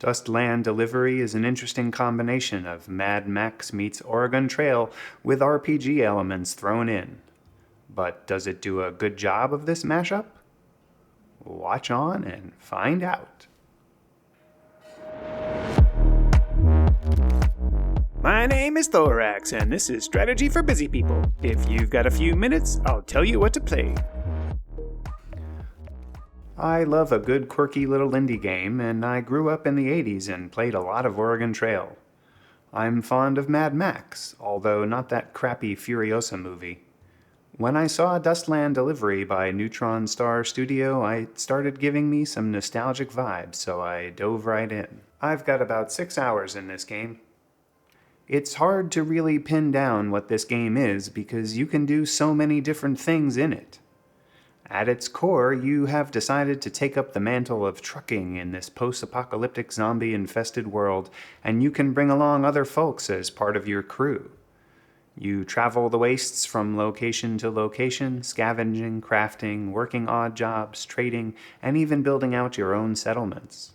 Dustland Delivery is an interesting combination of Mad Max meets Oregon Trail with RPG elements thrown in. But does it do a good job of this mashup? Watch on and find out. My name is Thoraxe, and this is Strategy for Busy People. If you've got a few minutes, I'll tell you what to play. I love a good quirky little indie game, and I grew up in the 80s and played a lot of Oregon Trail. I'm fond of Mad Max, although not that crappy Furiosa movie. When I saw Dustland Delivery by Neutron Star Studio, it started giving me some nostalgic vibes, so I dove right in. I've got about 6 hours in this game. It's hard to really pin down what this game is because you can do so many different things in it. At its core, you have decided to take up the mantle of trucking in this post-apocalyptic zombie-infested world, and you can bring along other folks as part of your crew. You travel the wastes from location to location, scavenging, crafting, working odd jobs, trading, and even building out your own settlements.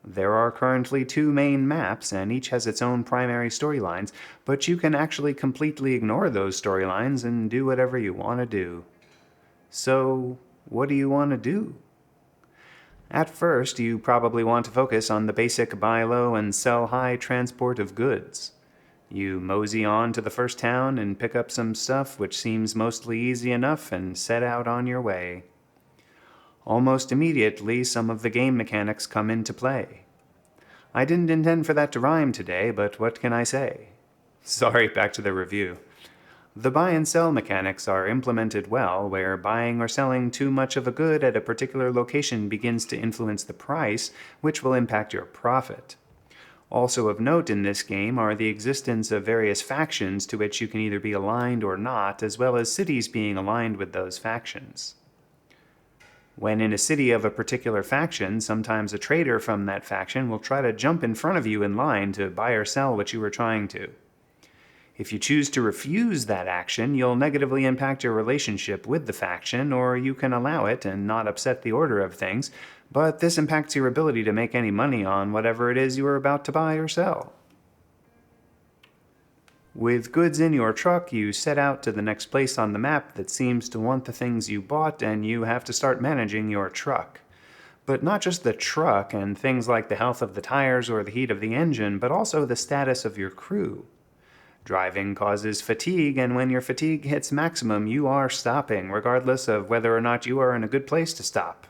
There are currently 2 main maps, and each has its own primary storylines, but you can actually completely ignore those storylines and do whatever you want to do. So, what do you want to do? At first, you probably want to focus on the basic buy low and sell high transport of goods. You mosey on to the first town and pick up some stuff which seems mostly easy enough and set out on your way. Almost immediately, some of the game mechanics come into play. I didn't intend for that to rhyme today, but what can I say? Sorry, back to the review. The buy and sell mechanics are implemented well, where buying or selling too much of a good at a particular location begins to influence the price, which will impact your profit. Also of note in this game are the existence of various factions to which you can either be aligned or not, as well as cities being aligned with those factions. When in a city of a particular faction, sometimes a trader from that faction will try to jump in front of you in line to buy or sell what you were trying to. If you choose to refuse that action, you'll negatively impact your relationship with the faction, or you can allow it and not upset the order of things, but this impacts your ability to make any money on whatever it is you are about to buy or sell. With goods in your truck, you set out to the next place on the map that seems to want the things you bought, and you have to start managing your truck. But not just the truck and things like the health of the tires or the heat of the engine, but also the status of your crew. Driving causes fatigue, and when your fatigue hits maximum, you are stopping, regardless of whether or not you are in a good place to stop.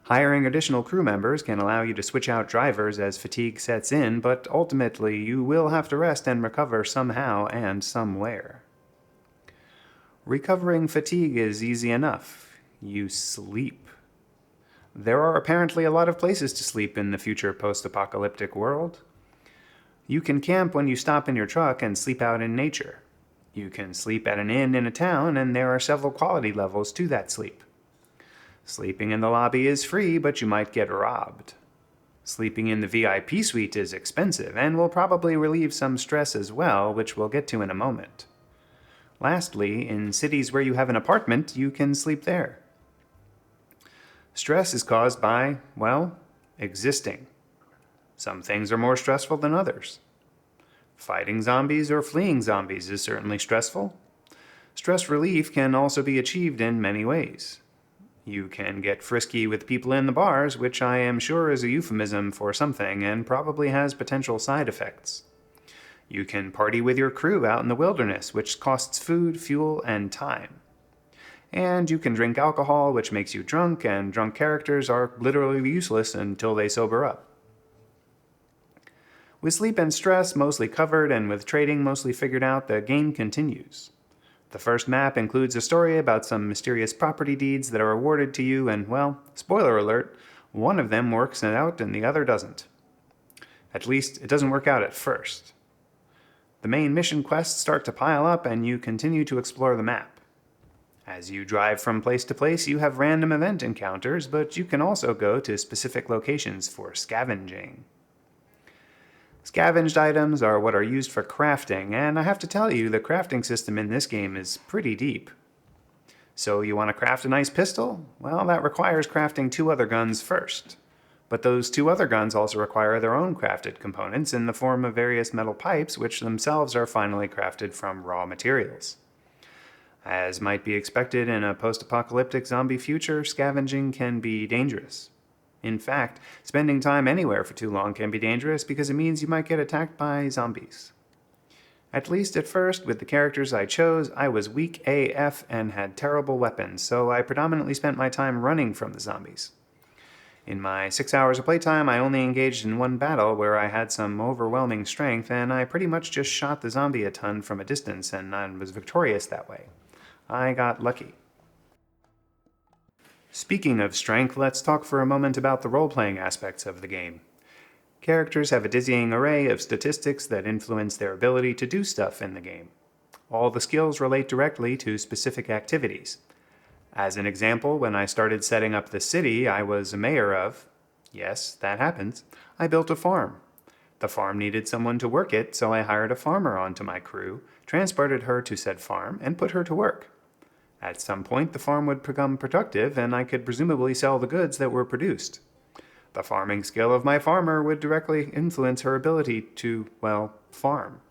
Hiring additional crew members can allow you to switch out drivers as fatigue sets in, but ultimately you will have to rest and recover somehow and somewhere. Recovering fatigue is easy enough. You sleep. There are apparently a lot of places to sleep in the future post-apocalyptic world. You can camp when you stop in your truck and sleep out in nature. You can sleep at an inn in a town, and there are several quality levels to that sleep. Sleeping in the lobby is free, but you might get robbed. Sleeping in the VIP suite is expensive, and will probably relieve some stress as well, which we'll get to in a moment. Lastly, in cities where you have an apartment, you can sleep there. Stress is caused by, well, existing. Some things are more stressful than others. Fighting zombies or fleeing zombies is certainly stressful. Stress relief can also be achieved in many ways. You can get frisky with people in the bars, which I am sure is a euphemism for something and probably has potential side effects. You can party with your crew out in the wilderness, which costs food, fuel, and time. And you can drink alcohol, which makes you drunk, and drunk characters are literally useless until they sober up. With sleep and stress mostly covered and with trading mostly figured out, the game continues. The first map includes a story about some mysterious property deeds that are awarded to you and, well, spoiler alert, one of them works out and the other doesn't. At least, it doesn't work out at first. The main mission quests start to pile up and you continue to explore the map. As you drive from place to place, you have random event encounters, but you can also go to specific locations for scavenging. Scavenged items are what are used for crafting, and I have to tell you, the crafting system in this game is pretty deep. So you want to craft a nice pistol? Well, that requires crafting 2 other guns first. But those two other guns also require their own crafted components in the form of various metal pipes, which themselves are finally crafted from raw materials. As might be expected in a post-apocalyptic zombie future, scavenging can be dangerous. In fact, spending time anywhere for too long can be dangerous because it means you might get attacked by zombies. At least at first, with the characters I chose, I was weak AF and had terrible weapons, so I predominantly spent my time running from the zombies. In my 6 hours of playtime, I only engaged in one battle where I had some overwhelming strength, and I pretty much just shot the zombie a ton from a distance, and I was victorious that way. I got lucky. Speaking of strength, let's talk for a moment about the role-playing aspects of the game. Characters have a dizzying array of statistics that influence their ability to do stuff in the game. All the skills relate directly to specific activities. As an example, when I started setting up the city I was a mayor of, yes, that happens, I built a farm. The farm needed someone to work it, so I hired a farmer onto my crew, transported her to said farm, and put her to work. At some point, the farm would become productive, and I could presumably sell the goods that were produced. The farming skill of my farmer would directly influence her ability to, well, farm.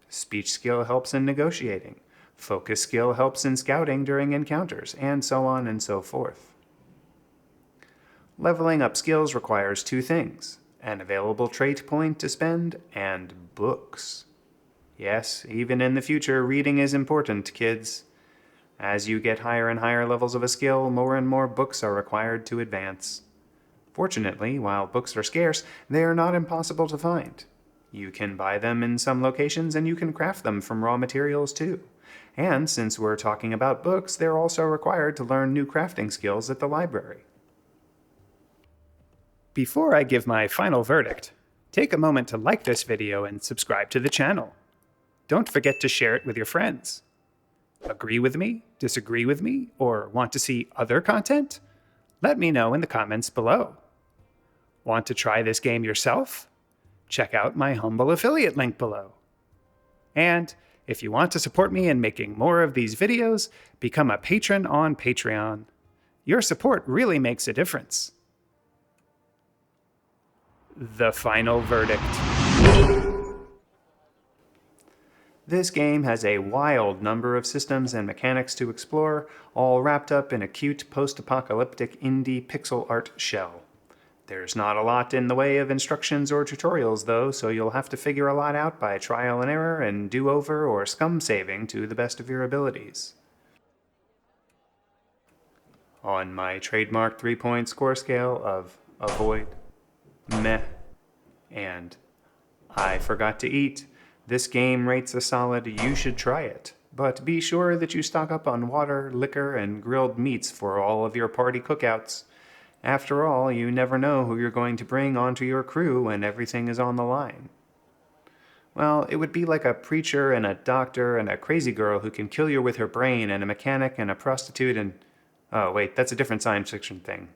Speech skill helps in negotiating. Focus skill helps in scouting during encounters, and so on and so forth. Leveling up skills requires two things: an available trait point to spend, and books. Yes, even in the future, reading is important, kids. As you get higher and higher levels of a skill, more and more books are required to advance. Fortunately, while books are scarce, they are not impossible to find. You can buy them in some locations, and you can craft them from raw materials too. And since we're talking about books, they're also required to learn new crafting skills at the library. Before I give my final verdict, take a moment to like this video and subscribe to the channel. Don't forget to share it with your friends. Agree with me, disagree with me, or want to see other content? Let me know in the comments below. Want to try this game yourself? Check out my humble affiliate link below. And if you want to support me in making more of these videos, become a patron on Patreon. Your support really makes a difference. The final verdict. This game has a wild number of systems and mechanics to explore, all wrapped up in a cute post-apocalyptic indie pixel art shell. There's not a lot in the way of instructions or tutorials though, so you'll have to figure a lot out by trial and error and do-over or scum saving to the best of your abilities. On my trademark 3-point score scale of avoid, meh, and I forgot to eat, this game rates a solid "you should try it," but be sure that you stock up on water, liquor, and grilled meats for all of your party cookouts. After all, you never know who you're going to bring onto your crew when everything is on the line. Well, it would be like a preacher and a doctor and a crazy girl who can kill you with her brain, and a mechanic and a prostitute and... Oh, wait, that's a different science fiction thing.